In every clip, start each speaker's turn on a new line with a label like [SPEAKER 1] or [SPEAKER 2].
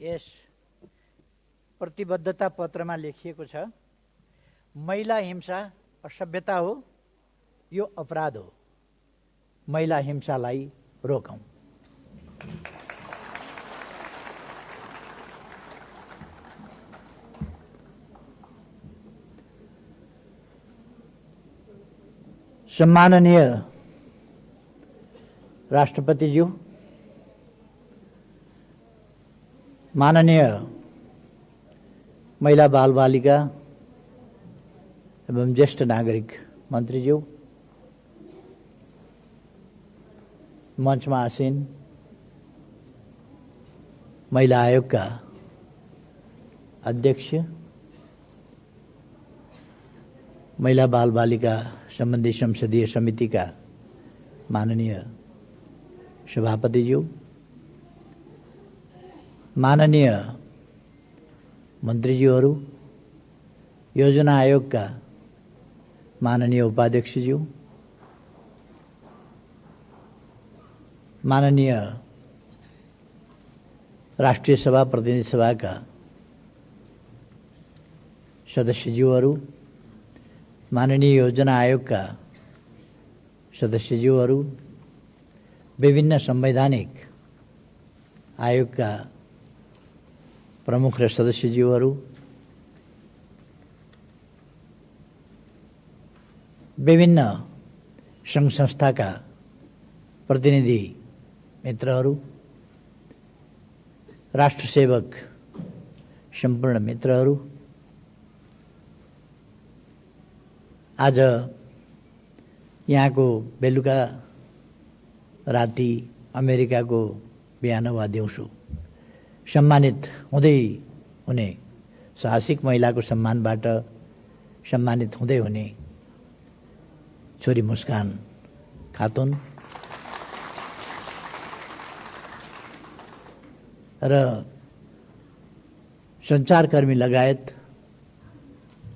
[SPEAKER 1] यस प्रतिबद्धता पत्रमा लेखिएको छ, महिला हिंसा असभ्यता हो, यो अपराध हो, महिला हिंसालाई रोकौं। सम्माननीय राष्ट्रपतिज्यू, माननीय महिला बाल बालिका एवं ज्येष्ठ नागरिक मन्त्रीज्यू, मञ्चमा आसीन महिला आयोगका अध्यक्ष, महिला बाल बालिका सम्बन्धी संसदीय समितिका माननीय सभापतिज्यू, माननीय मन्त्रीज्यूहरू, योजना आयोगका माननीय उपाध्यक्षज्यू, माननीय राष्ट्रिय सभा प्रतिनिधि सभाका सदस्यज्यूहरू, माननीय योजना आयोगका सदस्यज्यूहरू, विभिन्न संवैधानिक आयोगका प्रमुख र सदस्यज्यूहरू, विभिन्न सङ्घ संस्थाका प्रतिनिधि मित्रहरू, राष्ट्रसेवक सम्पूर्ण मित्रहरू, आज यहाँको बेलुका राति अमेरिकाको बिहान वा दिउँसो सम्मानित हुँदै हुने साहसिक महिलाको सम्मानबाट सम्मानित हुँदै हुने छोरी मुस्कान खातुन र सञ्चारकर्मी लगायत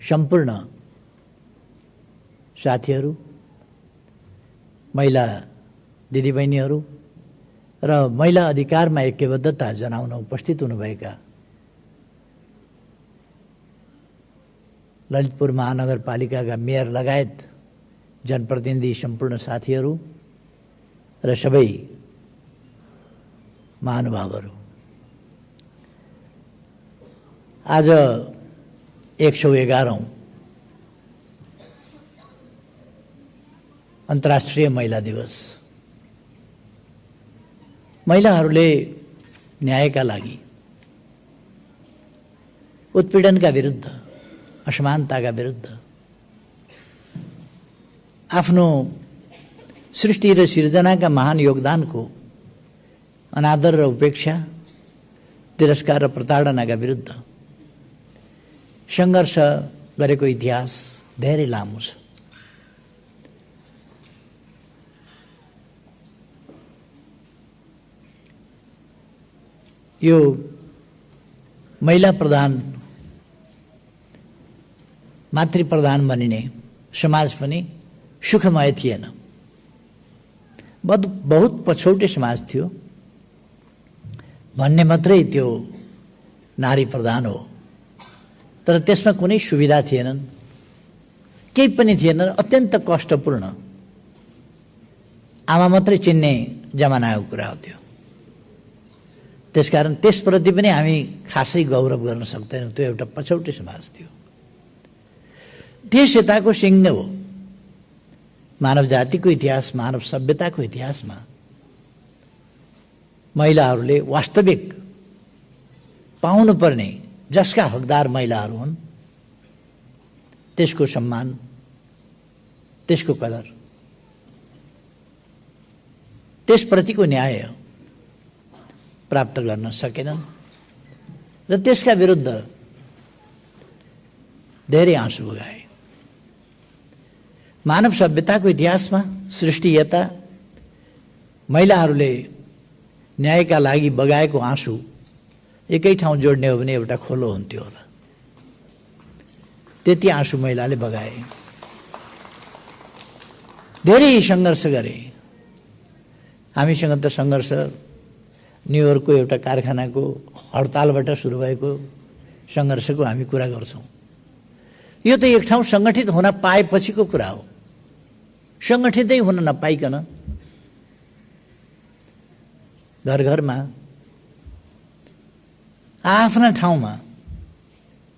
[SPEAKER 1] सम्पूर्ण साथीहरू, महिला दिदीबहिनीहरू र महिला अधिकारमा ऐक्यबद्धता जनाउन उपस्थित हुनुभएका ललितपुर महानगरपालिकाका मेयर लगायत जनप्रतिनिधि सम्पूर्ण साथीहरू र सबै महानुभावहरू, आज 111औं अन्तर्राष्ट्रिय महिला दिवस। महिलाहरूले न्यायका लागि, उत्पीडनका विरुद्ध, असमानताका विरुद्ध आफ्नो सृष्टि र सिर्जनाका महान योगदानको अनादर र उपेक्षा, तिरस्कार र प्रताडनाका विरुद्ध सङ्घर्ष गरेको इतिहास धेरै लामो छ। यो महिला प्रधान, मातृ प्रधान बनिने समाज पनि सुखमय थिएन, बहुत पछौटे समाज थियो भन्ने मात्रै त्यो नारी प्रधान हो, तर त्यसमा कुनै सुविधा थिएनन्, केही पनि थिएन, अत्यन्त कष्टपूर्ण, आमा मात्रै चिन्ने जमानाको कुरा हो त्यो। त्यसकारण त्यसप्रति पनि हामी खासै गौरव गर्न सक्दैनौँ, त्यो एउटा पछौटे समाज थियो। त्यस यताको सिंह हो मानव जातिको इतिहास, मानव सभ्यताको इतिहासमा महिलाहरूले वास्तविक पाउनुपर्ने, जसका हकदार महिलाहरू हुन्, त्यसको सम्मान, त्यसको कदर, त्यसप्रतिको न्याय प्राप्त गर्न सकेनन् र त्यसका विरुद्ध धेरै आँसु बगाए। मानव सभ्यताको इतिहासमा सृष्टियता महिलाहरूले न्यायका लागि बगाएको आँसु एकै ठाउँ जोड्ने हो भने एउटा खोलो हुन्थ्यो होला, त्यति आँसु महिलाले बगाए। धेरै सङ्घर्ष गरे, हामीसँग त सङ्घर्ष न्युयोर्कको एउटा कारखानाको हडतालबाट सुरु भएको सङ्घर्षको हामी कुरा गर्छौँ। यो त एक ठाउँ सङ्गठित हुन पाएपछिको कुरा हो। सङ्गठितै हुन नपाइकन घर घरमा आफ्ना ठाउँमा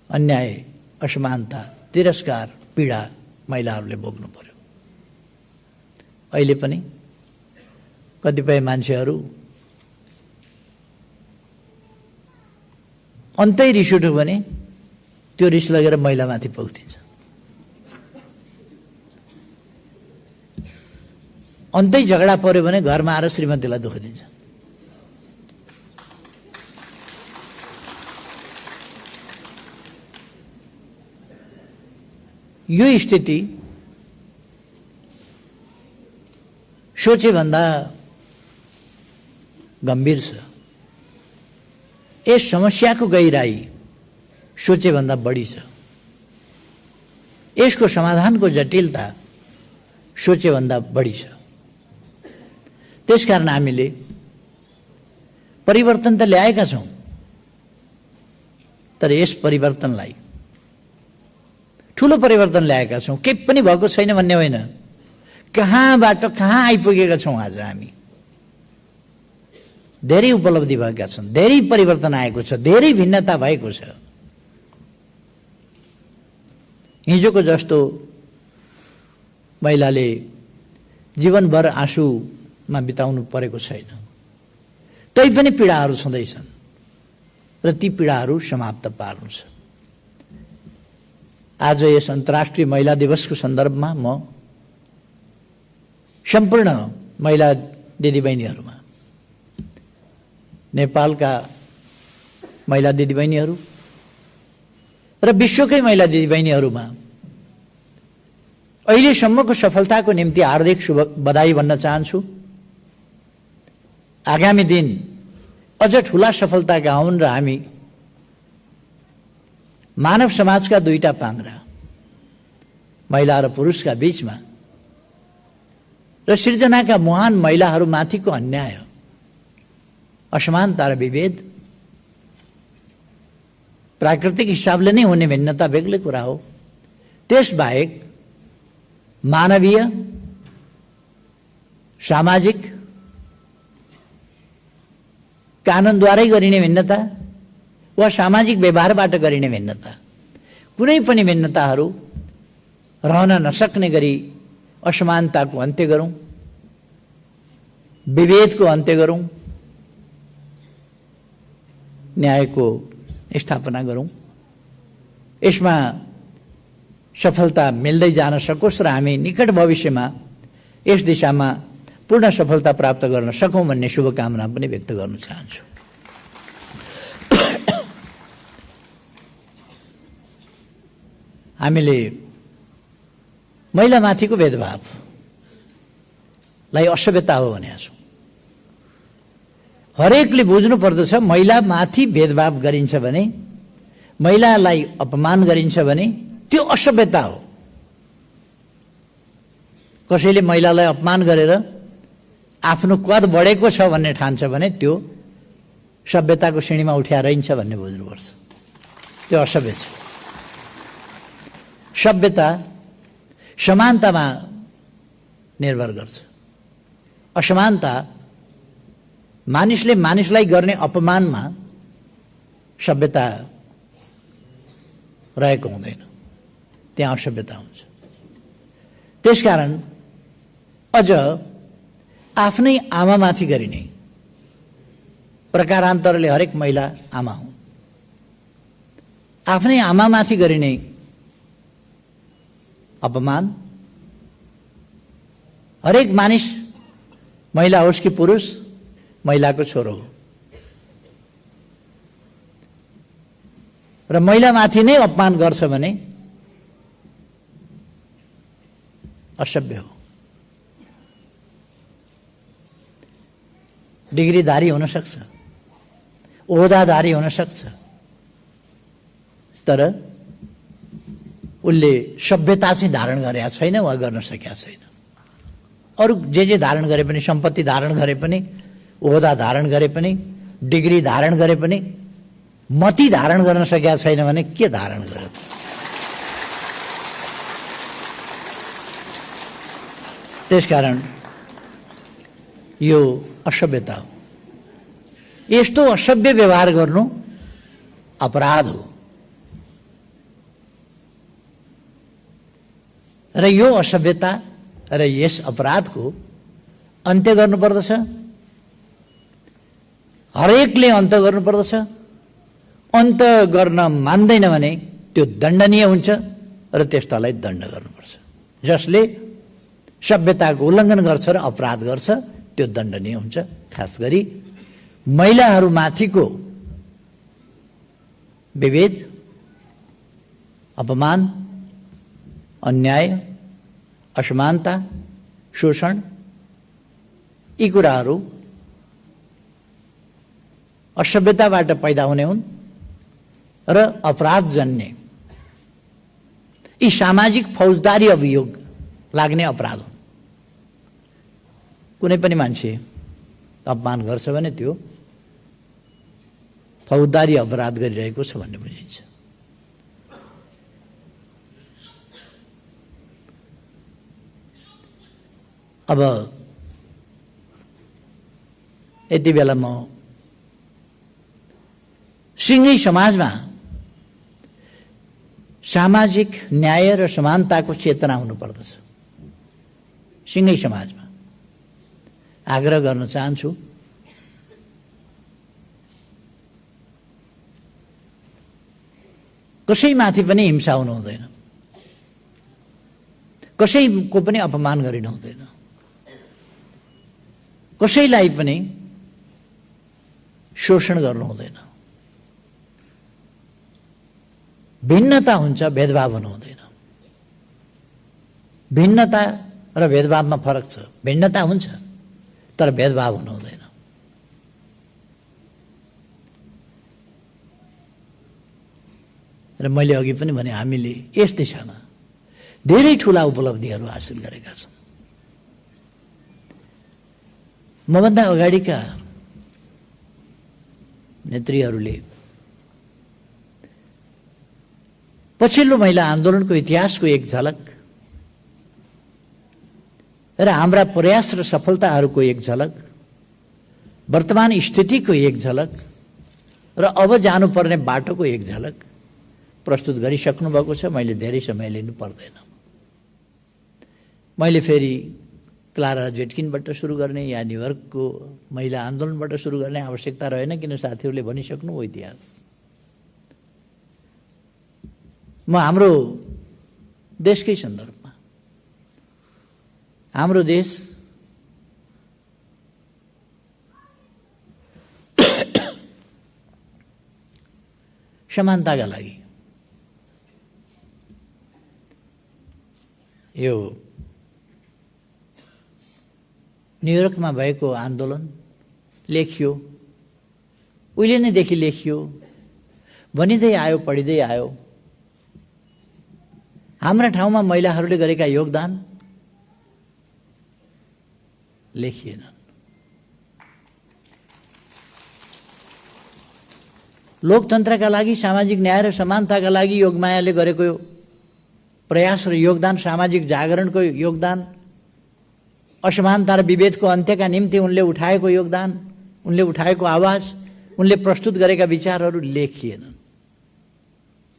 [SPEAKER 1] अन्याय, असमानता, तिरस्कार, पीडा महिलाहरूले भोग्नु पर्यो। अहिले पनि कतिपय मान्छेहरू अन्तै रिस उठ्यो भने त्यो रिस लगेर महिलामाथि पोखिदिन्छ। अन्तै झगडा पर्यो भने घरमा आएर श्रीमतीलाई दुःख दिन्छ। यो स्थिति सोचे भन्दा गम्भीर छ। यस समस्याको गहिराई सोचे भन्दा बढी छ। यसको समाधानको जटिलता सोचे भन्दा बढी छ। त्यसकारण हामीले परिवर्तन त ल्याएका छौँ, तर यस परिवर्तनलाई ठुलो परिवर्तन ल्याएका छौँ। केही पनि भएको छैन भन्ने होइन। कहाँबाट कहाँ आइपुगेका छौँ आज हामी। धेरै उपलब्धि भएका छन्, धेरै परिवर्तन आएको छ, धेरै भिन्नता भएको छ। हिजोको जस्तो महिलाले जीवनभर आँसुमा बिताउनु परेको छैन। तै पनि पीडाहरू छँदैछन् र ती पीडाहरू समाप्त पार्नु छ। आज यस अन्तर्राष्ट्रिय महिला दिवसको सन्दर्भमा म सम्पूर्ण महिला दिदीबहिनीहरूमा, नेपालका महिला दिदीबहिनीहरू र विश्वकै महिला दिदीबहिनीहरूमा अहिलेसम्मको सफलताको निम्ति हार्दिक शुभ बधाई भन्न चाहन्छु। आगामी दिन अझ ठुला सफलताका हुन् र हामी मानव समाजका दुईटा पाङ्ग्रा, महिला र पुरुषका बीचमा र सृजनाका महान महिलाहरूमाथिको अन्याय, असमानता र विभेद, प्राकृतिक हिसाबले नै हुने भिन्नता बेग्लै कुरा हो। त्यसबाहेक मानवीय, सामाजिक, कानुनद्वारै गरिने भिन्नता वा सामाजिक व्यवहारबाट गरिने भिन्नता, कुनै पनि भिन्नताहरू रहन नसक्ने गरी असमानताको अन्त्य गरौँ, विभेदको अन्त्य गरौँ, न्यायको स्थापना गरौँ। यसमा सफलता मिल्दै जान सकोस् र हामी निकट भविष्यमा यस दिशामा पूर्ण सफलता प्राप्त गर्न सकौँ भन्ने शुभकामना पनि व्यक्त गर्न चाहन्छु। हामीले महिलामाथिको भेदभावलाई असभ्यता हो भनेका छौँ। हरेकले बुझ्नु पर्दछ, महिलामाथि भेदभाव गरिन्छ भने, महिलालाई अपमान गरिन्छ भने त्यो असभ्यता हो। कसैले महिलालाई अपमान गरेर आफ्नो कद बढेको छ भन्ने ठान्छ भने त्यो सभ्यताको श्रेणीमा उठ्या रहन्छ भन्ने बुझ्नुपर्छ। त्यो असभ्य छ। सभ्यता समानतामा निर्भर गर्छ। असमानता मानिसले मानिसलाई गर्ने अपमानमा सभ्यता रहेको हुँदैन, त्यहाँ असभ्यता हुन्छ। त्यसकारण अझ आफ्नै आमामाथि गरिने, प्रकारान्तरले हरेक महिला आमा हुन्, आफ्नै आमामाथि गरिने अपमान, हरेक मानिस, महिला होस् कि पुरुष, महिलाको छोरो हो र महिलामाथि नै अपमान गर्छ भने असभ्य हो। डिग्रीधारी हुन सक्छ, ओहदाधारी हुन सक्छ, तर उसले सभ्यता चाहिँ धारण गरेका छैन वा गर्न सकेका छैन। अरू जे धारण गरे पनि, सम्पत्ति धारण गरे पनि, ओहदा धारण गरे पनि, डिग्री धारण गरे पनि मति धारण गर्न सकेका छैन भने के धारण गर्यो? त्यसकारण यो असभ्यता हो। यस्तो असभ्य व्यवहार गर्नु अपराध हो र यो असभ्यता र यस अपराधको अन्त्य गर्नुपर्दछ। हरेकले अन्त गर्नुपर्दछ। अन्त गर्न मान्दैन भने त्यो दण्डनीय हुन्छ र त्यस्तालाई दण्ड गर्नुपर्छ। जसले सभ्यताको उल्लङ्घन गर्छ र अपराध गर्छ त्यो दण्डनीय हुन्छ। खास गरी महिलाहरूमाथिको विभेद, अपमान, अन्याय, असमानता, शोषण यी कुराहरू असभ्यताबाट पैदा हुने हुन् र अपराधजन्य यी सामाजिक फौजदारी अभियोग लाग्ने अपराध हुन्। कुनै पनि मान्छे अपमान गर्छ भने त्यो फौजदारी अपराध गरिरहेको छ भन्ने बुझिन्छ। अब यति बेला म सिंगै समाजमा सामाजिक न्याय र समानताको चेतना हुनुपर्दछ। सिंगै समाजमा आग्रह गर्न चाहन्छु, कसैमाथि पनि हिंसा हुनु हुँदैन, कसैको पनि अपमान गरिनु हुँदैन, कसैलाई पनि शोषण गर्नु हुँदैन। भिन्नता हुन्छ, भेदभाव हुनु हुँदैन। भिन्नता र भेदभावमा फरक छ। भिन्नता हुन्छ तर भेदभाव हुनु हुँदैन। र मैले अघि पनि भने हामीले यस दिशामा धेरै ठूला उपलब्धिहरू हासिल गरेका छौँ। मभन्दा अगाडिका नेत्रीहरूले पछिल्लो महिला आन्दोलनको इतिहासको एक झलक र हाम्रा प्रयास र सफलताहरूको एक झलक, वर्तमान स्थितिको एक झलक र अब जानुपर्ने बाटोको एक झलक प्रस्तुत गरिसक्नु भएको छ। मैले धेरै समय लिनु पर्दैन। मैले फेरि क्लारा जेटकिनबाट सुरु गर्ने या न्युयोर्कको महिला आन्दोलनबाट सुरु गर्ने आवश्यकता रहेन, किन साथीहरूले भनिसक्नु हो इतिहास। म हाम्रो देशकै सन्दर्भमा, हाम्रो देश समानताका लागि यो न्युयोर्कमा भएको आन्दोलन लेखियो, उहिले नैदेखि लेखियो, भनिँदै आयो, पढिँदै आयो। हाम्रा ठाउँमा महिलाहरूले गरेका योगदान लेखिएनन्। लोकतन्त्रका लागि, सामाजिक न्याय र समानताका लागि योगमायाले गरेको प्रयास र योगदान, सामाजिक जागरणको योगदान, असमानता र विभेदको अन्त्यका निम्ति उनले उठाएको योगदान, उनले उठाएको आवाज, उनले प्रस्तुत गरेका विचारहरू लेखिएनन्।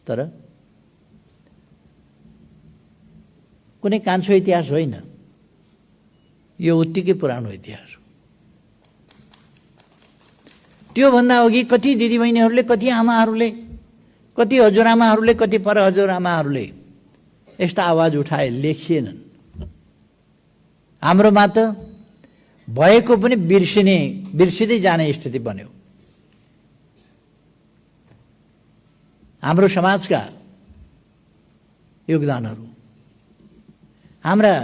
[SPEAKER 1] तर कुनै कान्छो इतिहास होइन, यो उत्तिकै पुरानो इतिहास हो। त्योभन्दा अघि कति दिदीबहिनीहरूले, कति आमाहरूले, कति हजुरआमाहरूले, कति पर हजुरआमाहरूले यस्ता आवाज उठाए, लेखिएनन्। हाम्रोमा त भएको पनि बिर्सिँदै जाने स्थिति बन्यो। हाम्रो समाजका योगदानहरू, हाम्रा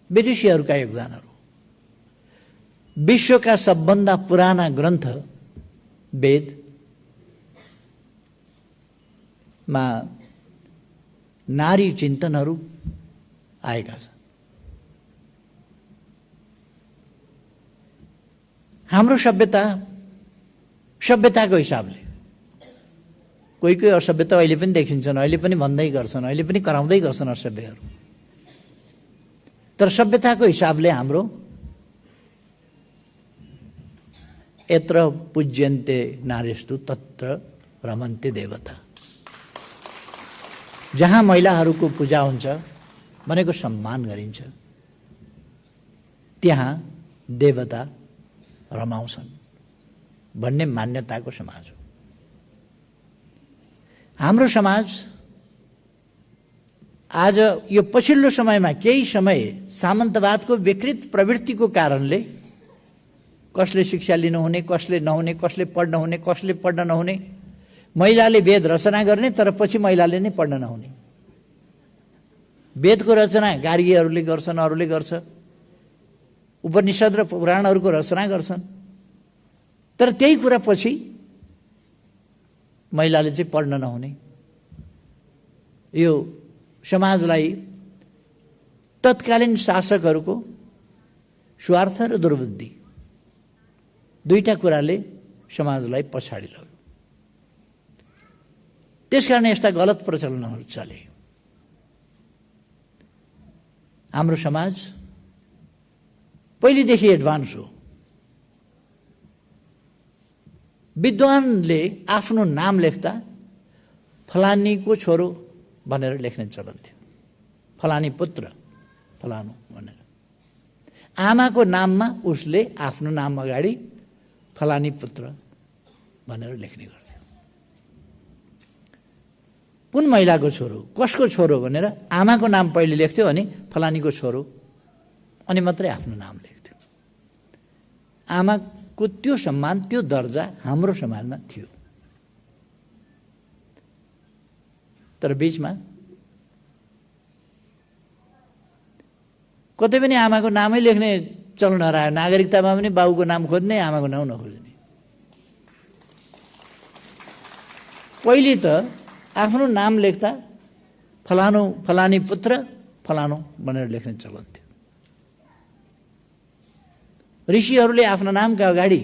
[SPEAKER 1] विदेशीहरूका योगदानहरू, विश्वका सबभन्दा पुराना ग्रन्थ वेदमा नारी चिन्तनहरू आएका छन्। हाम्रो सभ्यता सभ्यताको हिसाबले कोही कोही असभ्यता अहिले पनि देखिन्छन्, अहिले पनि भन्दै गर्छन्, अहिले पनि कराउँदै गर्छन् असभ्यहरू। तर सभ्यताको हिसाबले हाम्रो यत्र पूज्यन्ते नारीस्तु तत्र रमन्ते देवता, जहाँ महिलाहरूको पूजा हुन्छ भनेको सम्मान गरिन्छ, त्यहाँ देवता रमाउँछन् भन्ने मान्यताको समाज हो हाम्रो समाज। आज यो पछिल्लो समयमा केही समय सामन्तवादको विकृत प्रवृत्तिको कारणले कसले शिक्षा लिनुहुने, कसले नहुने, कसले पढ्न हुने, कसले पढ्न नहुने, महिलाले वेद रचना गर्ने तर पछि महिलाले नै पढ्न नहुने। वेदको रचना गार्गीहरूले गर्छन्, अरूले गर्छ, उपनिषद र पुराणहरूको रचना गर्छन्, तर त्यही कुरा पछि महिलाले चाहिँ पढ्न नहुने। यो समाजलाई तत्कालीन शासकहरूको स्वार्थ र दुर्बुद्धि दुईटा कुराले समाजलाई पछाडि लग्यो। त्यसकारण यस्ता गलत प्रचलनहरू चले। हाम्रो समाज पहिलेदेखि एडभान्स हो। विद्वानले आफ्नो नाम लेख्दा फलानीको छोरो भनेर लेख्ने चलन थियो, फलानी पुत्र फलानु भनेर। आमाको नाममा उसले आफ्नो नाम अगाडि फलानी पुत्र भनेर लेख्ने गर्थ्यो। कुन महिलाको छोरो, कसको छोरो भनेर आमाको नाम पहिले लेख्थ्यो, अनि फलानीको छोरो, अनि मात्रै आफ्नो नाम लेख्थ्यो। आमाको त्यो सम्मान, त्यो दर्जा हाम्रो समाजमा थियो। तर बीचमा कतै पनि आमाको नामै लेख्ने चलन हरायो। नागरिकतामा पनि बाबुको नाम खोज्ने, आमाको नाम नखोज्ने। पहिले त आफ्नो नाम लेख्दा फलानु फलानी पुत्र फलानु भनेर लेख्ने चलन थियो। ऋषिहरूले आफ्नो नामका अगाडि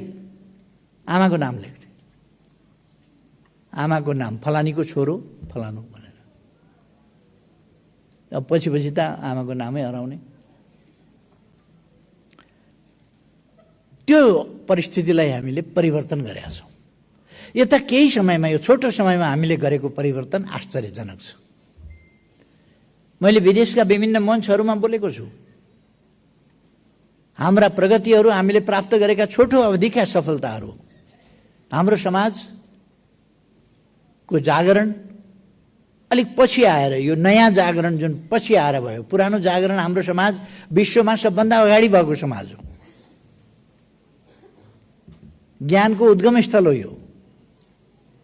[SPEAKER 1] आमाको नाम लेख्थे, आमाको नाम फलानीको छोरो फलानु भनेर। अब पछि पछि त आमाको नामै हराउने। त्यो परिस्थितिलाई हामीले परिवर्तन गरेका छौँ। यता केही समयमा, यो छोटो समयमा हामीले गरेको परिवर्तन आश्चर्यजनक छ। मैले विदेशका विभिन्न मञ्चहरूमा बोलेको छु। हाम्रा प्रगतिहरू, हामीले प्राप्त गरेका छोटो अवधिका सफलताहरू, हाम्रो समाजको जागरण अलिक पछि आएर, यो नयाँ जागरण जुन पछि आएर भयो। पुरानो जागरण हाम्रो समाज विश्वमा सबभन्दा अगाडि भएको समाज हो। ज्ञानको उद्गम स्थल हो यो,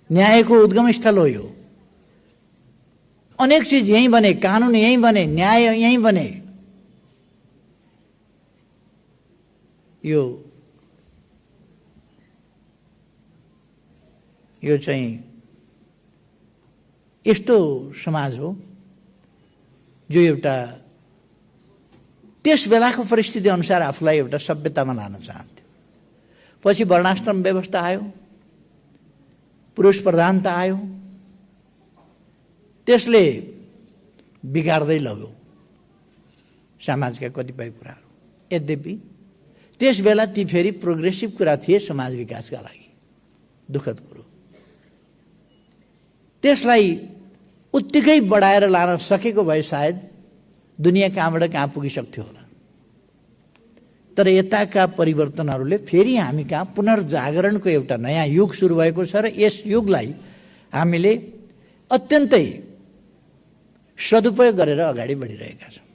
[SPEAKER 1] न्यायको उद्गम स्थल हो यो। अनेक चीज यहीँ बने, कानुन यहीँ बने, न्याय यहीँ बने। यो चाहिँ यस्तो समाज हो जो एउटा त्यस बेलाको परिस्थिति अनुसार आफूलाई एउटा सभ्यतामा लान चाहन्थ्यो। पछि वर्णाश्रम व्यवस्था आयो, पुरुष प्रधानता आयो, त्यसले बिगार्दै लग्यो समाजका कतिपय कुराहरू। यद्यपि त्यस बेला ती फेरि प्रोग्रेसिभ कुरा थिए समाज विकासका लागि। दुःखद कुरो, त्यसलाई उत्तिकै बढाएर लान सकेको भए सायद दुनियाँ कहाँबाट कहाँ पुगिसक्थ्यो होला। तर यताका परिवर्तनहरूले फेरि हामी कहाँ पुनर्जागरणको एउटा नयाँ युग सुरु भएको छ र यस युगलाई हामीले अत्यन्तै सदुपयोग गरेर अगाडि बढिरहेका छौँ।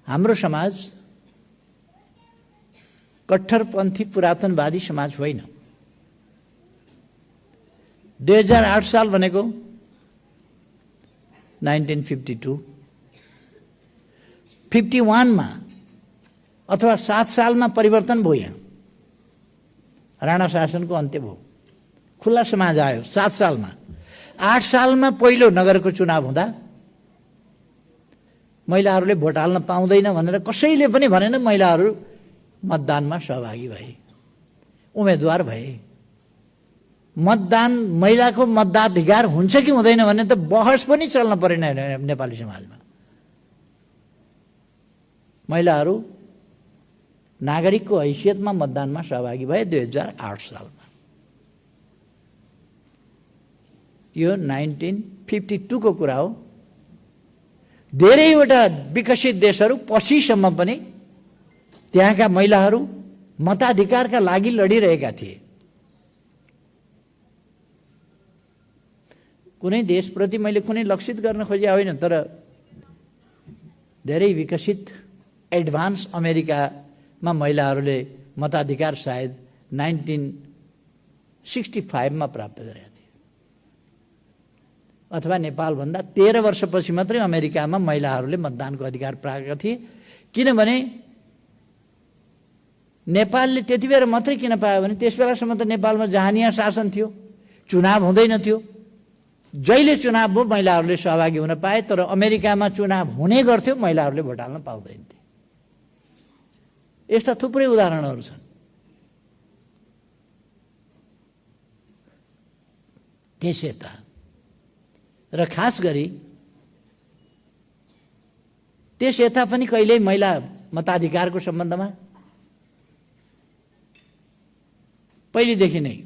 [SPEAKER 1] हाम्रो समाज कट्टरपन्थी पुरातनवादी समाज होइन। 2008 साल भनेको 1952, 51 मा अथवा 7 सालमा परिवर्तन भयो। यहाँ राणा शासनको अन्त्य भयो, खुल्ला समाज आयो 7 सालमा। 8 सालमा पहिलो नगरको चुनाव हुँदा महिलाहरूले भोट हाल्न पाउँदैन भनेर कसैले पनि भनेन। महिलाहरू मतदानमा सहभागी भए, उम्मेदवार भए। मतदान, महिलाको मताधिकार हुन्छ कि हुँदैन भन्ने त बहस पनि चल्न परेन नेपाली समाजमा। महिलाहरू नागरिकको हैसियतमा मतदानमा सहभागी भए 2008 सालमा। यो 1952 को कुरा हो। धेरैवटा विकसित देशहरू पछिसम्म पनि त्यहाँका महिलाहरू मताधिकारका लागि लडिरहेका थिए। कुनै देशप्रति मैले कुनै लक्षित गर्न खोजे होइन, तर धेरै विकसित एडभान्स अमेरिकामा महिलाहरूले मताधिकार सायद 1965 मा प्राप्त गरेका थिए, अथवा नेपालभन्दा 13 वर्षपछि मात्रै अमेरिकामा महिलाहरूले मतदानको अधिकार पाएका थिए। किनभने नेपालले त्यति बेला मात्रै किन पायो भने त्यस बेलासम्म त नेपालमा जहानिया शासन थियो, चुनाव हुँदैन थियो। जहिले चुनाव भयो महिलाहरूले सहभागी हुन पाए, तर अमेरिकामा चुनाव हुने गर्थ्यो, महिलाहरूले भोट हाल्न पाउँदैन थिए। यस्ता थुप्रै उदाहरणहरू छन्। त्यस यता र खास गरी त्यस यता पनि कहिल्यै महिला मताधिकारको सम्बन्धमा पहिलेदेखि नै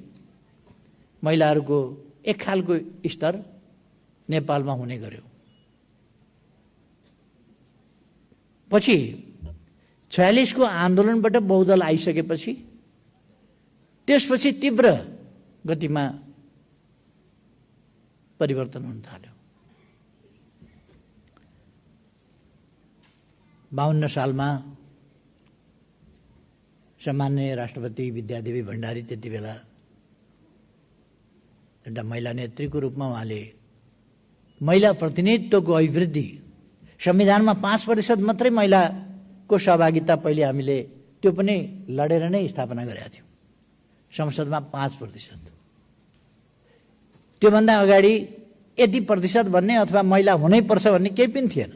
[SPEAKER 1] महिलाहरूको एक खालको स्तर नेपालमा हुने गर्यो। पछि 46 को आन्दोलनबाट बहुदल आइसकेपछि त्यसपछि तीव्र गतिमा परिवर्तन हुन थाल्यो। 52 सालमा सम्माननीय राष्ट्रपति विद्यादेवी भण्डारी त्यति बेला एउटा महिला नेत्रीको रूपमा उहाँले महिला प्रतिनिधित्वको अभिवृद्धि, संविधानमा 5% मात्रै महिलाको सहभागिता पहिले हामीले त्यो पनि लडेर नै स्थापना गरेका थियौँ। संसदमा 5%, त्योभन्दा अगाडि यति प्रतिशत भन्ने अथवा महिला हुनै पर्छ भन्ने केही पनि थिएन।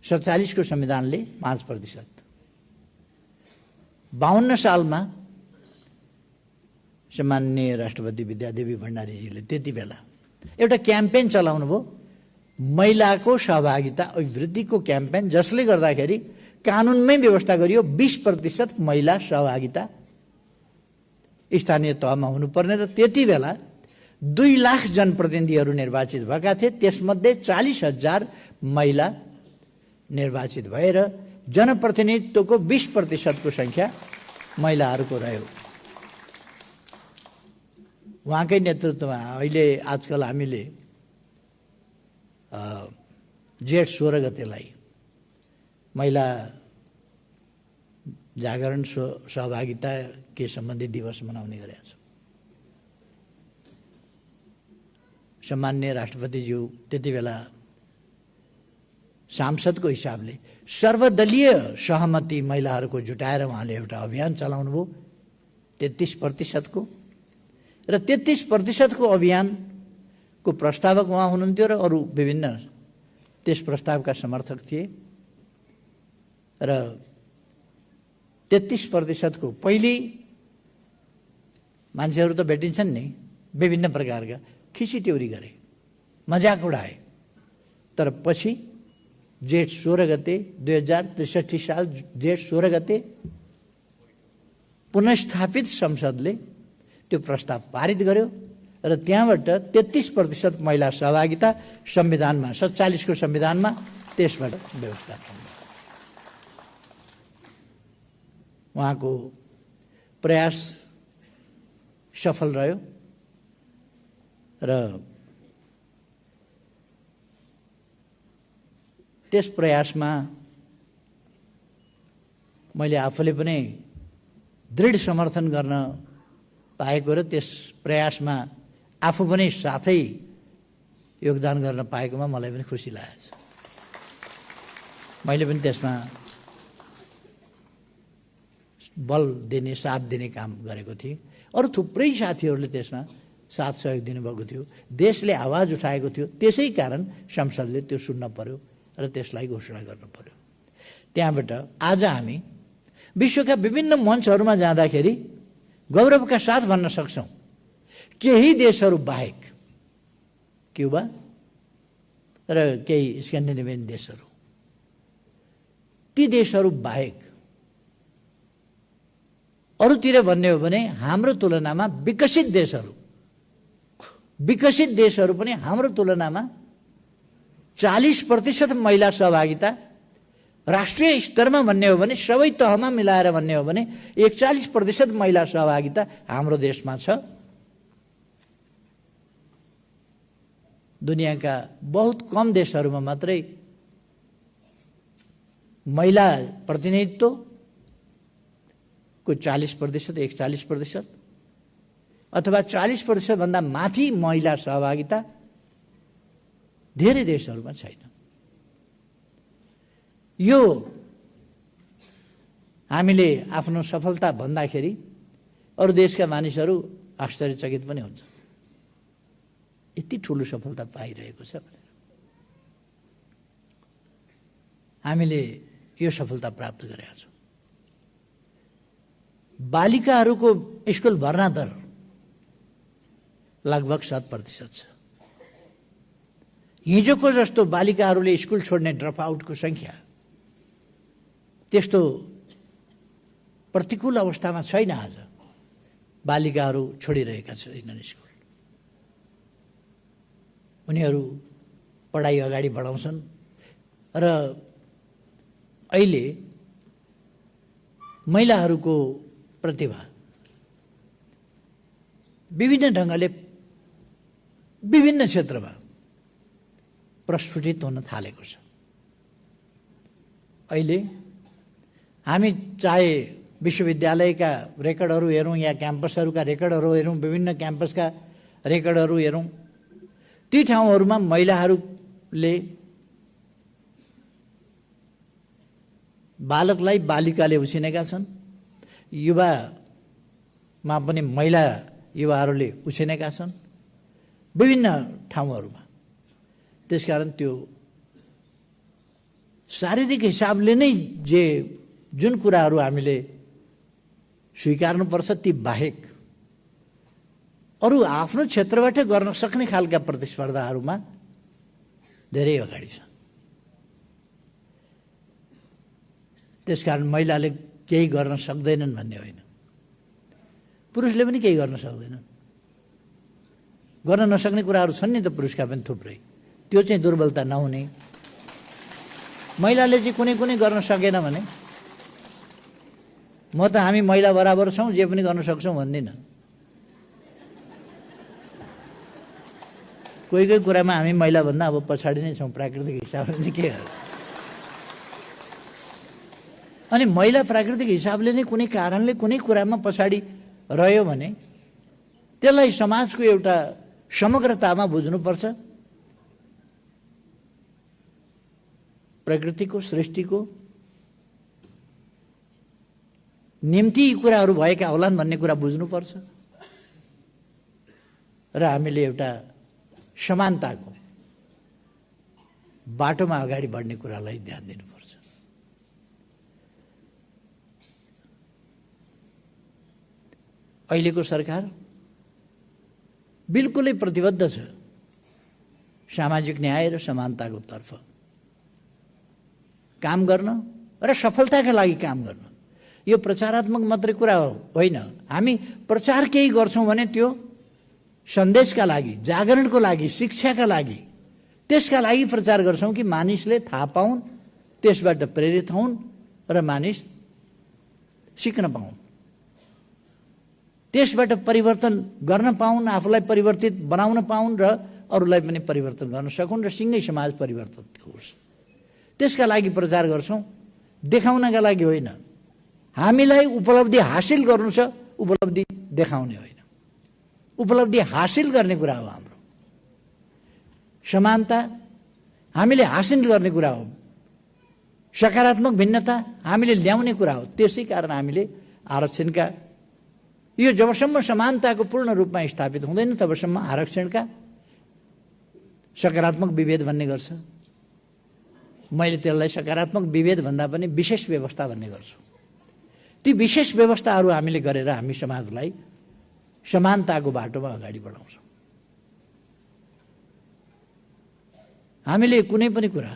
[SPEAKER 1] 47 को संविधानले 5%। 52 सालमा सम्माननीय राष्ट्रपति विद्यादेवी भण्डारीजीले त्यति बेला एउटा क्याम्पेन चलाउनु भयो, महिलाको सहभागिता अभिवृद्धिको क्याम्पेन, जसले गर्दाखेरि कानुनमै व्यवस्था गरियो 20% महिला सहभागिता स्थानीय तहमा हुनुपर्ने। र त्यति बेला 2 लाख जनप्रतिनिधिहरू निर्वाचित भएका थिए, त्यसमध्ये 40,000 महिला निर्वाचित भएर जनप्रतिनिधित्वको 20% को संख्या महिलाहरूको रह्यो। उहाँकै नेतृत्वमा अहिले आजकल हामीले जेठ 16 गतेलाई महिला जागरण सहभागिता के सम्बन्धी दिवस मनाउने गरेका छौँ। सम्माननीय राष्ट्रपतिज्यू त्यति बेला सांसदको हिसाबले सर्वदलीय सहमति महिलाहरूको जुटाएर उहाँले एउटा अभियान चलाउनु भयो 33% को, र 33% को अभियानको प्रस्तावक उहाँ हुनुहुन्थ्यो र अरू विभिन्न त्यस प्रस्तावका समर्थक थिए। र 33% को पहिले मान्छेहरू त भेटिन्छन् नि, विभिन्न प्रकारका खिचिट्यौरी गरे, मजाक उडाए। तर पछि जेठ 16 गते 2063 साल जेठ 16 गते पुनर्स्थापित संसदले त्यो प्रस्ताव पारित गर्यो र त्यहाँबाट 33% महिला सहभागिता संविधानमा 47 को संविधानमा त्यसबाट व्यवस्था भयो। उहाँको प्रयास सफल रह्यो र त्यस प्रयासमा मैले आफूले पनि दृढ समर्थन गर्न पाएको र त्यस प्रयासमा आफू पनि साथै योगदान गर्न पाएकोमा मलाई पनि खुसी लागेको छ। मैले पनि त्यसमा बल दिने, साथ दिने काम गरेको थिएँ। अरू थुप्रै साथीहरूले त्यसमा साथ सहयोग दिनुभएको थियो, देशले आवाज उठाएको थियो। त्यसै कारण संसदले त्यो सुन्न पर्यो र त्यसलाई घोषणा गर्नु पर्यो। त्यहाँबाट आज हामी विश्वका विभिन्न मञ्चहरूमा जाँदाखेरि गौरवका साथ भन्न सक्छौँ केही देशहरू बाहेक, क्युबा र केही स्क्यान्डिनेभियन देशहरू, ती देशहरू बाहेक अरूतिर भन्ने हो भने हाम्रो तुलनामा विकसित देशहरू पनि हाम्रो तुलनामा 40% महिला सहभागिता, राष्ट्रिय स्तरमा भन्ने हो भने सबै तहमा मिलाएर भन्ने हो भने 41% महिला सहभागिता हाम्रो देशमा छ। दुनियाँका बहुत कम देशहरूमा मात्रै महिला प्रतिनिधित्वको 40%, 41% अथवा 40% भन्दा माथि महिला सहभागिता धेरै देशहरूमा छैन। यो हामीले आफ्नो सफलता भन्दाखेरि अरू देशका मानिसहरू आश्चर्यचकित पनि हुन्छ, यति ठुलो सफलता पाइरहेको छ भनेर। हामीले यो सफलता प्राप्त गरेका छौँ। बालिकाहरूको स्कुल भर्ना दर लगभग 7% छ। हिजोको जस्तो बालिकाहरूले स्कुल छोड्ने ड्रप आउटको सङ्ख्या त्यस्तो प्रतिकूल अवस्थामा छैन। आज बालिकाहरू छोडिरहेका छैनन् स्कुल, उनीहरू पढाइ अगाडि बढाउँछन् र अहिले महिलाहरूको प्रतिभा विभिन्न ढङ्गले विभिन्न क्षेत्रमा प्रस्फुटित हुन थालेको छ। अहिले हामी चाहे विश्वविद्यालयका रेकर्डहरू हेरौँ या क्याम्पसहरूका रेकर्डहरू हेरौँ, विभिन्न क्याम्पसका रेकर्डहरू हेरौँ, ती ठाउँहरूमा महिलाहरूले बालकलाई बालिकाले उछिनेका छन्, युवामा पनि महिला युवाहरूले उछिनेका छन् विभिन्न ठाउँहरूमा। त्यसकारण त्यो शारीरिक हिसाबले नै जुन कुराहरू हामीले स्वीकार्नुपर्छ ती बाहेक अरू आफ्नो क्षेत्रबाट गर्न सक्ने खालका प्रतिस्पर्धाहरूमा धेरै अगाडि छन्। त्यसकारण महिलाले केही गर्न सक्दैनन् भन्ने होइन, पुरुषले पनि केही गर्न सक्दैनन्। गर्न नसक्ने कुराहरू छन् नि त पुरुषका पनि थुप्रै, त्यो चाहिँ दुर्बलता नहुने। महिलाले चाहिँ कुनै कुनै गर्न सकेन भने म त हामी महिला बराबर छौँ, जे पनि गर्न सक्छौँ भन्दिनँ। कोही कोही कुरामा हामी महिलाभन्दा अब पछाडि नै छौँ प्राकृतिक हिसाबले नै। के अनि महिला प्राकृतिक हिसाबले नै कुनै कारणले कुनै कुरामा पछाडि रह्यो भने त्यसलाई समाजको एउटा समग्रतामा बुझ्नुपर्छ। प्रकृतिको सृष्टिको निम्ति यी कुराहरू भएका होलान् भन्ने कुरा बुझ्नुपर्छ र हामीले एउटा समानताको बाटोमा अगाडि बढ्ने कुरालाई ध्यान दिनुपर्छ। अहिलेको सरकार बिल्कुलै प्रतिबद्ध छ सामाजिक न्याय र समानताको तर्फ काम गर्न र सफलताका लागि काम गर्न। यो प्रचारात्मक मात्रै कुरा होइन। हामी प्रचार केही गर्छौँ भने त्यो सन्देशका लागि, जागरणको लागि, शिक्षाका लागि, त्यसका लागि प्रचार गर्छौँ कि मानिसले थाहा पाउन्, त्यसबाट प्रेरित हुन् र मानिस सिक्न पाउन्, त्यसबाट परिवर्तन गर्न पाउन्, आफूलाई परिवर्तित बनाउन पाउन् र अरूलाई पनि परिवर्तन गर्न सकुन् र सँगै समाज परिवर्तन होस्। त्यसका लागि प्रचार गर्छौँ, देखाउनका लागि होइन। हामीलाई उपलब्धि हासिल गर्नु छ, उपलब्धि देखाउने होइन। उपलब्धि हासिल गर्ने कुरा हो हाम्रो। समानता हामीले हासिल गर्ने कुरा हो, सकारात्मक भिन्नता हामीले ल्याउने कुरा हो। त्यसै कारण हामीले आरक्षणका यो जबसम्म समानताको पूर्ण रूपमा स्थापित हुँदैन तबसम्म आरक्षणका सकारात्मक विभेद भन्ने गर्छ। मैले त्यसलाई सकारात्मक विभेद भन्दा पनि विशेष व्यवस्था भन्ने गर्छु। ती विशेष व्यवस्थाहरू हामीले गरेर हामी समाजलाई समानताको बाटोमा अगाडि बढाउँछौँ। हामीले कुनै पनि कुरा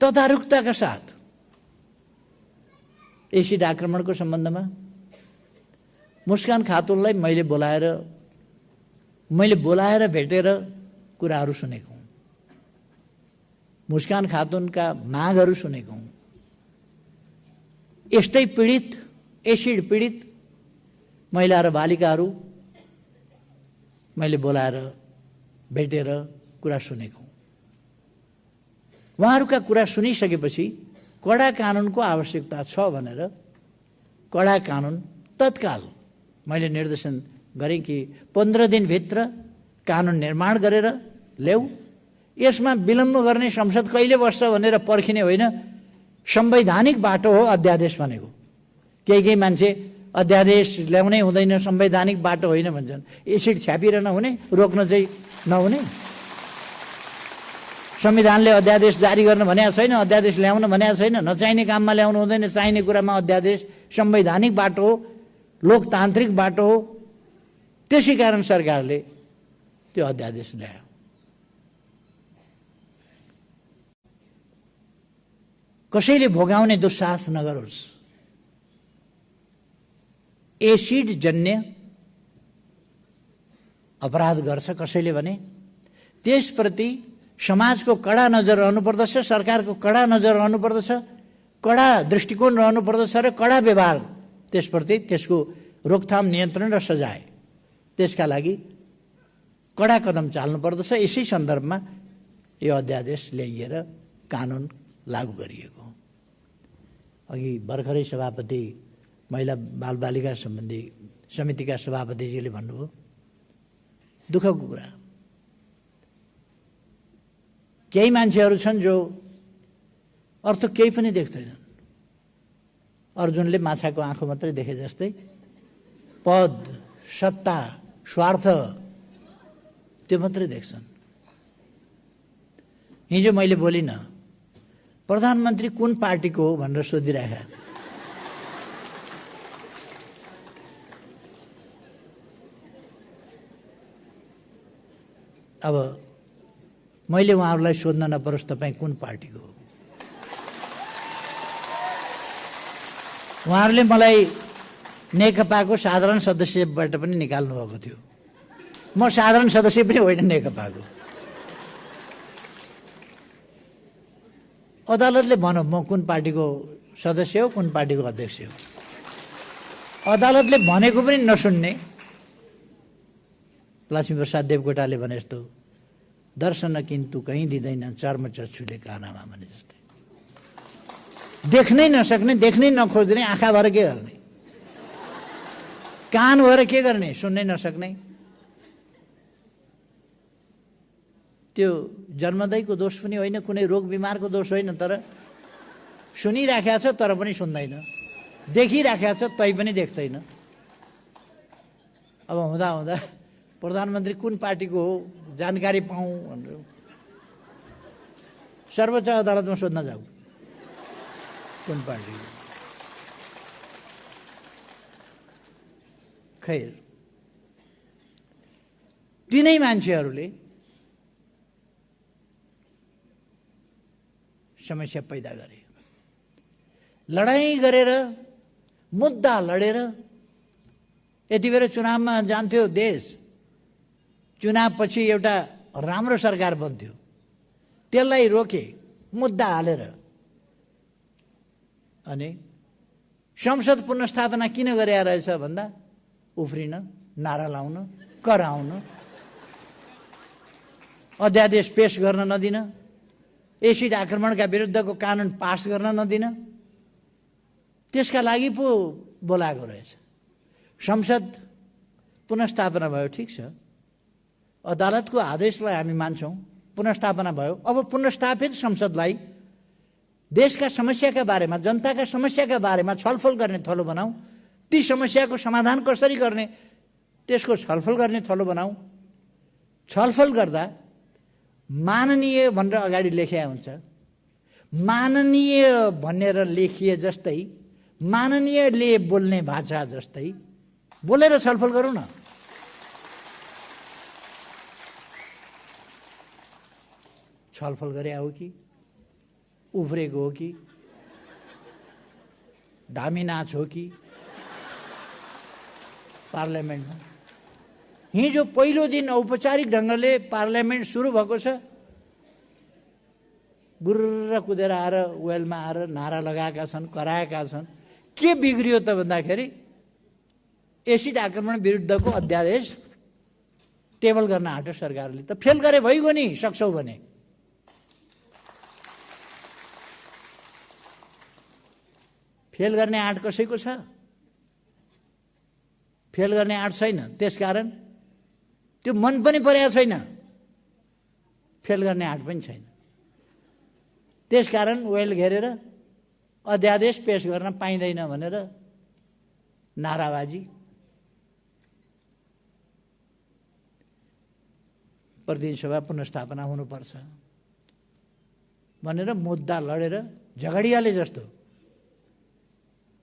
[SPEAKER 1] तदारुकताका साथ एसिड आक्रमणको सम्बन्धमा मुस्कान खातुनलाई मैले बोलाएर भेटेर कुराहरू सुनेको हुँ। मुस्कान खातुनका मागहरू सुनेको हुँ। यस्तै पीडित, एसिड पीडित महिला र बालिकाहरू मैले बोलाएर भेटेर कुरा सुनेको हुँ। उहाँहरूका कुरा सुनिसकेपछि कडा कानुनको आवश्यकता छ भनेर कडा कानुन तत्काल मैले निर्देशन गरेँ कि 15 दिनभित्र कानुन निर्माण गरेर ल्याऊ। यसमा विलम्ब गर्ने संसद कहिले बस्छ भनेर पर्खिने होइन, संवैधानिक बाटो हो अध्यादेश भनेको। केही मान्छे अध्यादेश ल्याउनै हुँदैन, संवैधानिक बाटो होइन भन्छन्। एसिड छ्यापिरहन हुने, रोक्न चाहिँ नहुने। संविधानले अध्यादेश जारी गर्न भनेको छैन, अध्यादेश ल्याउन भनेको छैन। नचाहिने काममा ल्याउनु हुँदैन, चाहिने कुरामा अध्यादेश संवैधानिक बाटो हो, लोकतान्त्रिक बाटो हो। त्यसै कारण सरकारले त्यो अध्यादेश ल्यायो। कसैले भोगाउने दुस्साहस नगरोस्। एसिड जन्य अपराध गर्छ कसैले भने त्यसप्रति समाजको कडा नजर रहनुपर्दछ, सरकारको कडा नजर रहनुपर्दछ, कडा दृष्टिकोण रहनुपर्दछ र कडा व्यवहार त्यसप्रति, त्यसको रोकथाम, नियन्त्रण र सजाय, त्यसका लागि कडा कदम चाल्नुपर्दछ। यसै सन्दर्भमा यो अध्यादेश ल्याइएर कानुन लागू गरिएको। अघि भर्खरै सभापति महिला बालबालिका सम्बन्धी समितिका सभापतिजीले भन्नुभयो, दुःखको कुरा। केही मान्छेहरू छन् जो अर्थ केही पनि देख्दैनन्। अर्जुनले माछाको आँखो मात्रै देखे जस्तै पद, सत्ता, स्वार्थ त्यो मात्रै देख्छन्। हिजो मैले बोलिनँ, प्रधानमन्त्री कुन पार्टीको हो भनेर सोधिराखे। अब मैले उहाँहरूलाई सोध्न नपरोस् तपाईँ कुन पार्टीको हो। उहाँहरूले मलाई नेकपाको साधारण सदस्यबाट पनि निकाल्नु भएको थियो। म साधारण सदस्य पनि होइन नेकपाको। अदालतले भनौँ म कुन पार्टीको सदस्य हो, कुन पार्टीको अध्यक्ष हो। अदालतले भनेको पनि नसुन्ने लक्ष्मीप्रसाद देवकोटाले भने जस्तो दर्शन किन्तु कहीँ दिँदैन चर्म चक्षुले कानामा भने जस्तै। देख्नै नसक्ने, देख्नै नखोज्ने, आँखा भएर के गर्ने, कान भएर के गर्ने, सुन्नै नसक्ने। त्यो जन्मदैको दोष पनि होइन, कुनै रोग बिमारको दोष होइन, तर सुनिराखेको छ तर पनि सुन्दैन, देखिराखेको छ तै पनि देख्दैन। अब हुँदा हुँदा प्रधानमन्त्री कुन पार्टीको हो जानकारी पाऊँ भनेर सर्वोच्च अदालतमा सोध्न जाऊ कुन पार्टी। खैर, तिनै मान्छेहरूले समस्या पैदा गरे। लडाइँ गरेर, मुद्दा लडेर, यति बेला चुनावमा जान्थ्यो देश, चुनावपछि एउटा राम्रो सरकार बन्थ्यो, त्यसलाई रोके मुद्दा हालेर। अनि संसद पुनर्स्थापना किन गरे रहेछ भन्दा उफ्रिन, नारा लाउन, कराउन, अध्यादेश पेश गर्न नदिन, एसिड आक्रमणका विरुद्धको कानुन पास गर्न नदिन, त्यसका लागि पो बोलाएको रहेछ। संसद पुनर्स्थापना भयो, ठिक छ, अदालतको आदेशलाई हामी मान्छौँ, पुनर्स्थापना भयो। अब पुनर्स्थापित संसदलाई देशका समस्याका बारेमा, जनताका समस्याका बारेमा छलफल गर्ने थलो बनाऊ। ती समस्याको समाधान कसरी गर्ने त्यसको छलफल गर्ने थलो बनाऊ। छलफल गर्दा माननीय भनेर अगाडि लेखिया हुन्छ, माननीय भनेर लेखिए जस्तै माननीयले बोल्ने भाषा जस्तै बोलेर छलफल गरौँ न। छलफल गरे हो कि उफ्रेको हो कि धामी नाच हो कि पार्लियामेन्टमा हिजो पहिलो दिन औपचारिक ढङ्गले पार्लियामेन्ट सुरु भएको छ। गुर्र कुदेर आएर वेलमा आएर नारा लगाएका छन्, कराएका छन्। के बिग्रियो त भन्दाखेरि एसिड आक्रमण विरुद्धको अध्यादेश टेबल गर्न आँट्यो सरकारले। त फेल गरे भइगयो नि, सक्छौ भने। फेल गर्ने आँट कसैको छ? फेल गर्ने आँट छैन। त्यसकारण त्यो मन पनि परेको छैन, फेल गर्ने आँट पनि छैन। त्यसकारण वेल घेरेर अध्यादेश पेश गर्न पाइँदैन भनेर नाराबाजी। प्रतिनिधि सभा पुनर्स्थापना हुनुपर्छ भनेर मुद्दा लडेर, झगडियाले जस्तो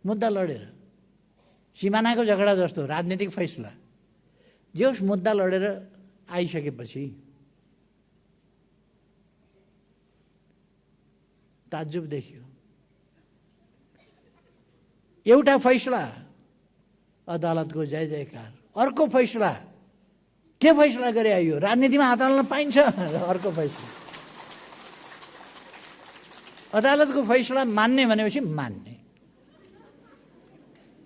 [SPEAKER 1] मुद्दा लडेर, सिमानाको झगडा जस्तो राजनीतिक फैसला जे होस् मुद्दा लडेर आइसकेपछि ताज्जुब देखियो। एउटा फैसला अदालतको जय जयकार, अर्को फैसला के फैसला गरे आइयो? राजनीतिमा हात हाल्न पाइन्छ? अर्को फैसला अदालतको फैसला मान्ने भनेपछि मान्ने।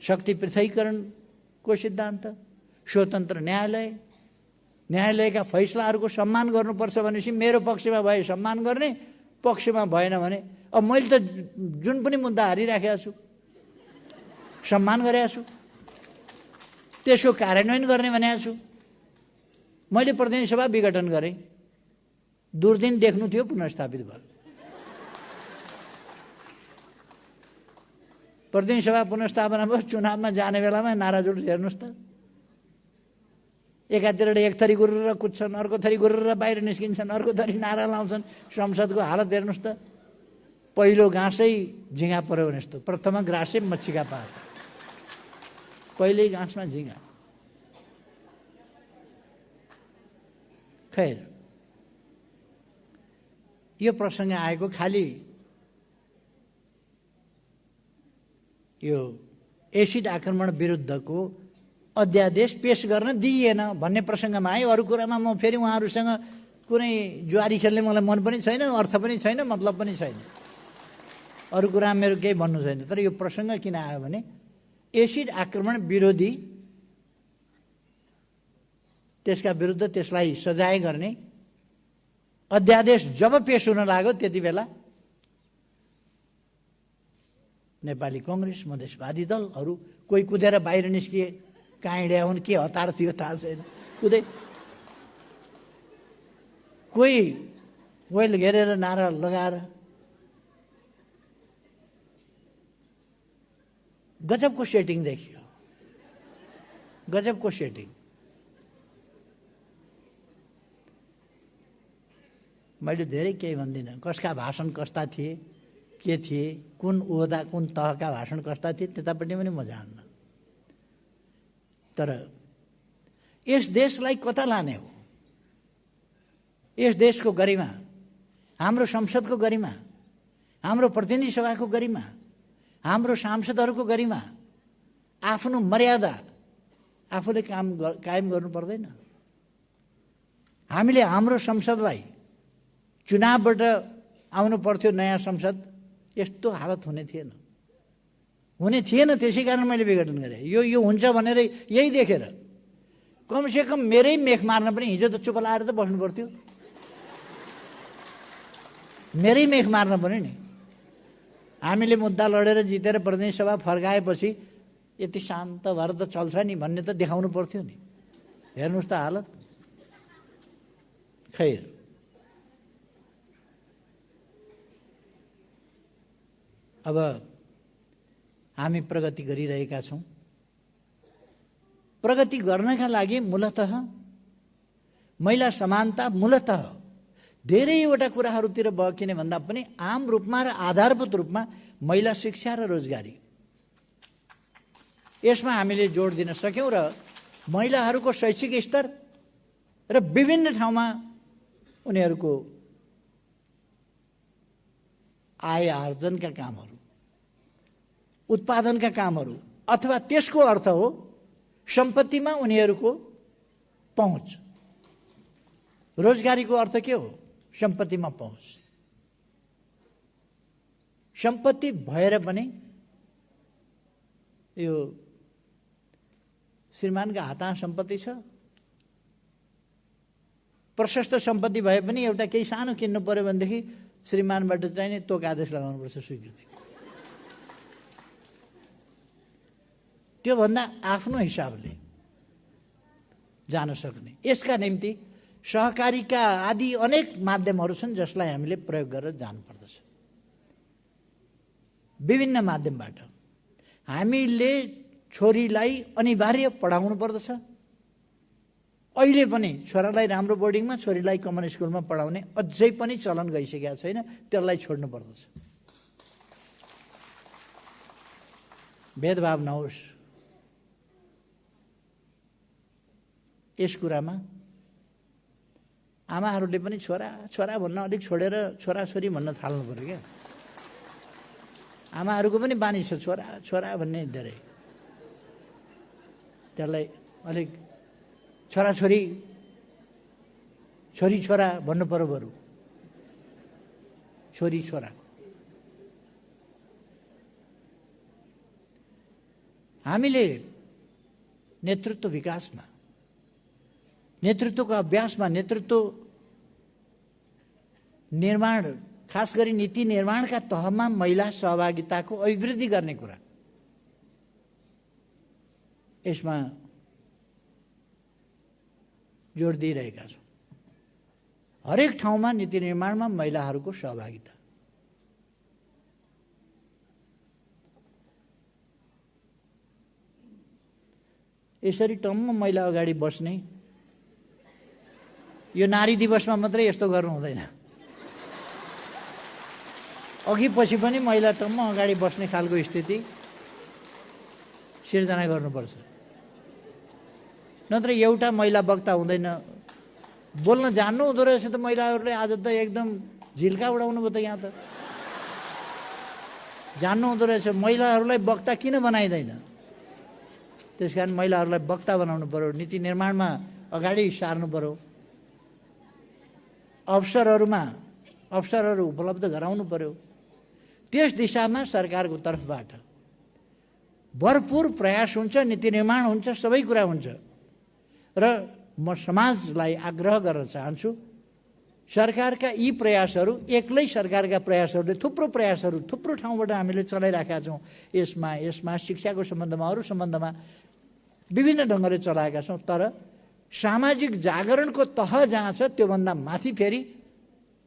[SPEAKER 1] शक्ति पृथकीकरणको सिद्धान्त, स्वतन्त्र न्यायालय, न्यायालयका फैसलाहरूको सम्मान गर्नुपर्छ भनेपछि मेरो पक्षमा भए सम्मान गर्ने, पक्षमा भएन भने अब मैले त जुन पनि मुद्दा हारिराखेको छु सम्मान गरेको छु, त्यसको कार्यान्वयन गर्ने भनेको छु। मैले प्रतिनिधि सभा विघटन गरेँ, दुर्दिन देख्नु थियो, पुनर्स्थापित भयो। प्रतिनिधि सभा पुनर्स्थापना भयो, चुनावमा जाने बेलामा नारा जुलुस हेर्नुहोस् त। एकातिर एक थरी गुरुर कुद्छन्, अर्को थरी गुरुर बाहिर निस्किन्छन्, अर्को थरी नारा लाउँछन्। संसदको हालत हेर्नुहोस् त। पहिलो घाँसै झिँगा पऱ्यो भने जस्तो, प्रथम घाँसै मच्छीका पात, पहिल्यै घाँसमा झिँगा। खैर, यो प्रसङ्ग आएको खालि यो एसिड आक्रमण विरुद्धको अध्यादेश पेश गर्न दिइएन भन्ने प्रसङ्गमा आयो। अरू कुरामा म फेरि उहाँहरूसँग कुनै जुवारी खेल्ने मलाई मन पनि छैन, अर्थ पनि छैन, मतलब पनि छैन। अरू कुरामा मेरो केही भन्नु छैन। तर यो प्रसङ्ग किन आयो भने एसिड आक्रमण विरोधी, त्यसका विरुद्ध त्यसलाई सजाय गर्ने अध्यादेश जब पेश हुन लाग्यो त्यति बेला नेपाली कङ्ग्रेस, मधेसवादी दलहरू कोही कुदेर बाहिर निस्किए। कहाँ हिँड्या हुन्, के हतार थियो थाहा छैन, कुदै कोही वेल घेरेर नारा लगाएर गजबको सेटिङ देखियो, गजबको सेटिङ। मैले धेरै केही भन्दिनँ, कसका भाषण कस्ता थिए, के थिए, कुन ओहदा कुन तहका भाषण कस्ता थिए, त्यतापट्टि पनि म जान्न। तर यस देशलाई कता लाने हो? यस देशको गरिमा, हाम्रो संसदको गरिमा, हाम्रो प्रतिनिधि सभाको गरिमा, हाम्रो सांसदहरूको गरिमा, आफ्नो मर्यादा आफूले कायम गर्नु पर्दैन? हामीले हाम्रो संसदलाई, चुनावबाट आउनु पर्थ्यो नयाँ संसद, यस्तो हालत हुने थिएन, हुने थिएन। त्यसै कारण मैले विघटन गरेँ। यो हुन्छ भनेर यही देखेर कमसेकम मेरै मेख मार्न पनि हिजो त चुप लाएर त बस्नु पर्थ्यो। मेरै मेख मार्न पनि नि हामीले मुद्दा लडेर जितेर प्रतिनिधि सभा फर्काएपछि यति शान्त भएर त चल्छ नि भन्ने त देखाउनु पर्थ्यो नि। हेर्नुहोस् त हालत। खैर, अब हामी प्रगति गरिरहेका छौँ। प्रगति गर्नका लागि मूलतः महिला समानता, मूलतः धेरैवटा कुराहरूतिर बकिने भन्दा पनि आम रूपमा र आधारभूत रूपमा महिला शिक्षा र रोजगारी, यसमा हामीले जोड दिन सक्यौँ र महिलाहरूको शैक्षिक स्तर र विभिन्न ठाउँमा उनीहरूको आय आर्जनका कामहरू, उत्पादनका कामहरू, अथवा त्यसको अर्थ हो सम्पत्तिमा उनीहरूको पहुँच। रोजगारीको अर्थ के हो? सम्पत्तिमा पहुँच। सम्पत्ति भएर पनि यो श्रीमानका हातमा सम्पत्ति छ, प्रशस्त सम्पत्ति भए पनि एउटा केही सानो किन्नु पर्यो भनेदेखि श्रीमानबाट चाहिने तोक आदेश लगाउनुपर्छ, स्वीकृति। त्योभन्दा आफ्नो हिसाबले जान सक्ने, यसका निम्ति सहकारीका आदि अनेक माध्यमहरू छन् जसलाई हामीले प्रयोग गरेर जानुपर्दछ। विभिन्न माध्यमबाट हामीले छोरीलाई अनिवार्य पढाउनु पर्दछ। अहिले पनि छोरालाई राम्रो बोर्डिङमा, छोरीलाई कमन स्कुलमा पढाउने अझै पनि चलन गइसकेको छैन, त्यसलाई छोड्नु पर्दछ। भेदभाव नहोस् यस कुरामा। आमाहरूले पनि छोरा छोरा भन्न अलिक छोडेर छोराछोरी भन्न थाल्नु पर्यो क्या। आमाहरूको पनि बानी छ छोरा छोरा भन्ने धेरै, त्यसलाई अलिक छोराछोरी छोरी छोरा भन्नु पर्यो, बरु छोरी छोरा। हामीले नेतृत्व विकासमा, नेतृत्वको अभ्यासमा, नेतृत्व निर्माण, खास गरी नीति निर्माणका तहमा महिला सहभागिताको अभिवृद्धि गर्ने कुरा, यसमा जोड दिइरहेका छौँ। हरेक ठाउँमा नीति निर्माणमा महिलाहरूको सहभागिता। यसरी टम्म महिला अगाडि बस्ने, यो नारी दिवसमा मात्रै यस्तो गर्नु हुँदैन। अघि पछि पनि महिला टम्म अगाडि बस्ने खालको स्थिति सिर्जना गर्नुपर्छ। नत्र एउटा महिला वक्ता हुँदैन। बोल्न जान्नु हुँदो रहेछ त महिलाहरूले। आज त एकदम झिल्का उडाउनु भयो त। यहाँ त जान्नु हुँदो रहेछ। महिलाहरूलाई वक्ता किन बनाइँदैन? त्यस कारण महिलाहरूलाई वक्ता बनाउनु पर्यो, नीति निर्माणमा अगाडि सार्नु पर्यो, अवसरहरू उपलब्ध गराउनु पर्यो। त्यस दिशामा सरकारको तर्फबाट भरपूर प्रयास हुन्छ, नीति निर्माण हुन्छ, सबै कुरा हुन्छ। र म समाजलाई आग्रह गर्न चाहन्छु, सरकारका यी प्रयासहरू एक्लै सरकारका प्रयासहरूले थुप्रो ठाउँबाट हामीले चलाइराखेका छौँ। यसमा शिक्षाको सम्बन्धमा, अरू सम्बन्धमा विभिन्न ढङ्गले चलाएका छौँ। तर सामाजिक जागरणको तह जहाँ छ त्योभन्दा माथि फेरि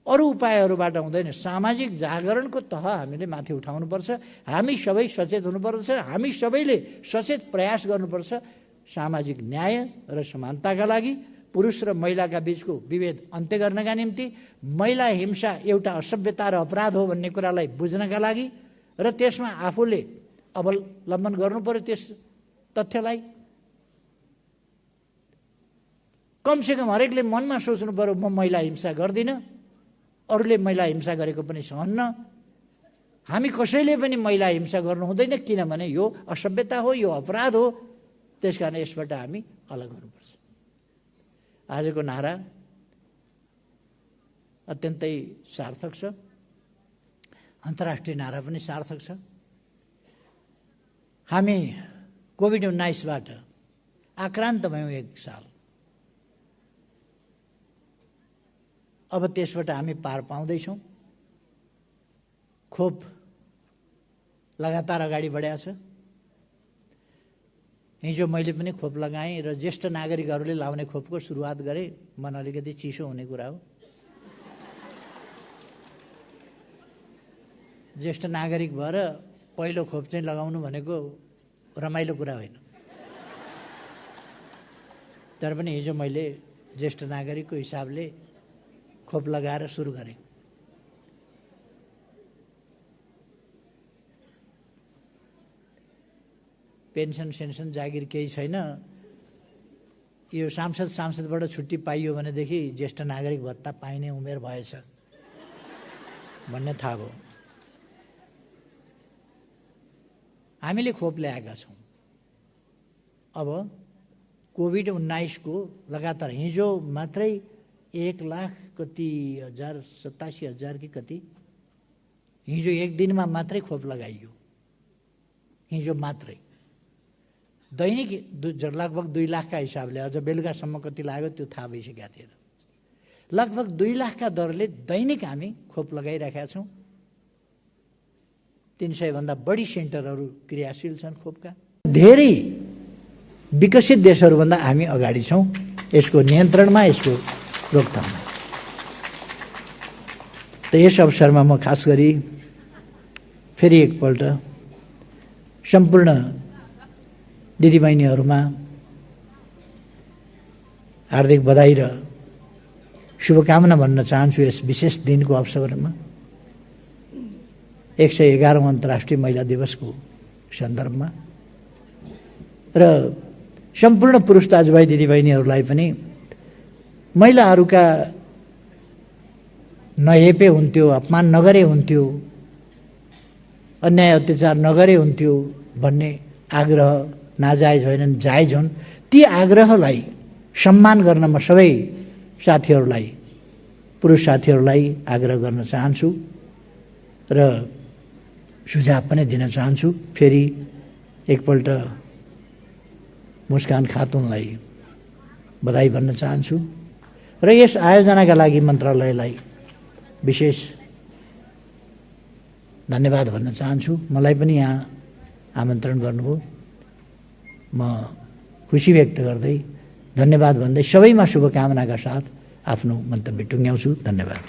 [SPEAKER 1] अरू उपायहरूबाट हुँदैन। सामाजिक जागरणको तह हामीले माथि उठाउनुपर्छ। हामी सबै सचेत हुनुपर्छ। हामी सबैले सचेत प्रयास गर्नुपर्छ सामाजिक न्याय र समानताका लागि, पुरुष र महिलाका बीचको विभेद अन्त्य गर्नका निम्ति, महिला हिंसा एउटा असभ्यता र अपराध हो भन्ने कुरालाई बुझ्नका लागि, र त्यसमा आफूले अवलम्बन गर्नुपर्यो त्यस तथ्यलाई। कमसेकम हरेकले मनमा सोच्नु पर्यो, म महिला हिंसा गर्दिनँ, अरूले महिला हिंसा गरेको पनि सहन्न। हामी कसैले पनि महिला हिंसा गर्नु हुँदैन, किनभने यो असभ्यता हो, यो अपराध हो। त्यसकारण यसबाट हामी अलग हुनुपर्छ। आजको नारा अत्यन्तै सार्थक छ, अन्तर्राष्ट्रिय नारा पनि सार्थक छ। हामी कोभिड-19बाट आक्रान्त भयौँ एक साल। अब त्यसबाट हामी पार पाउँदैछौँ। खोप लगातार अगाडि बढाएको छ। हिजो मैले पनि खोप लगाएँ र ज्येष्ठ नागरिकहरूले लाउने खोपको सुरुवात गरेँ। मन अलिकति चिसो हुने कुरा हो। ज्येष्ठ नागरिक भएर पहिलो खोप चाहिँ लगाउनु भनेको रमाइलो कुरा होइन। तर पनि हिजो मैले ज्येष्ठ नागरिकको हिसाबले खोप लगाएर सुरु गरेँ। पेन्सन सेन्सन जागिर केही छैन, यो सांसदबाट छुट्टी पाइयो भनेदेखि ज्येष्ठ नागरिक भत्ता पाइने उमेर भएछ भन्ने थाहा भयो। हामीले खोप ल्याएका छौँ। अब कोभिड-19 को लगातार हिजो मात्रै 1,87,000 कि कति हिजो एक दिनमा मात्रै खोप लगाइयो। हिजो मात्रै दैनिक लगभग 2 लाखका हिसाबले, अझ बेलुकासम्म कति लाग्यो त्यो थाहा भइसकेका थिएन। लगभग 2 लाखका दरले दैनिक हामी खोप लगाइरहेका छौँ। 300 भन्दा बढी सेन्टरहरू क्रियाशील छन् खोपका। धेरै विकसित देशहरूभन्दा हामी अगाडि छौँ यसको नियन्त्रणमा, यसको रोकथाममा। त यस अवसरमा म खास गरी फेरि एकपल्ट सम्पूर्ण दिदीबहिनीहरूमा हार्दिक बधाई र शुभकामना भन्न चाहन्छु यस विशेष दिनको अवसरमा। 111औं अन्तर्राष्ट्रिय महिला दिवसको सन्दर्भमा र सम्पूर्ण पुरुष दाजुभाइ दिदीबहिनीहरूलाई पनि महिलाहरूका नहेपे हुन्थ्यो, अपमान नगरे हुन्थ्यो, अन्याय अत्याचार नगरे हुन्थ्यो भन्ने आग्रह नाजायज होइनन्, जायज हुन्। ती आग्रहलाई सम्मान गर्न म सबै साथीहरूलाई, पुरुष साथीहरूलाई आग्रह गर्न चाहन्छु र सुझाव पनि दिन चाहन्छु। फेरि एकपल्ट मुस्कान खातुनलाई बधाई भन्न चाहन्छु र यस आयोजनाका लागि मन्त्रालयलाई विशेष धन्यवाद भन्न चाहन्छु। मलाई पनि यहाँ आमन्त्रण गर्नुभयो, म खुसी व्यक्त गर्दै धन्यवाद भन्दै सबैमा शुभकामनाका साथ आफ्नो मन्तव्य टुङ्ग्याउँछु। धन्यवाद।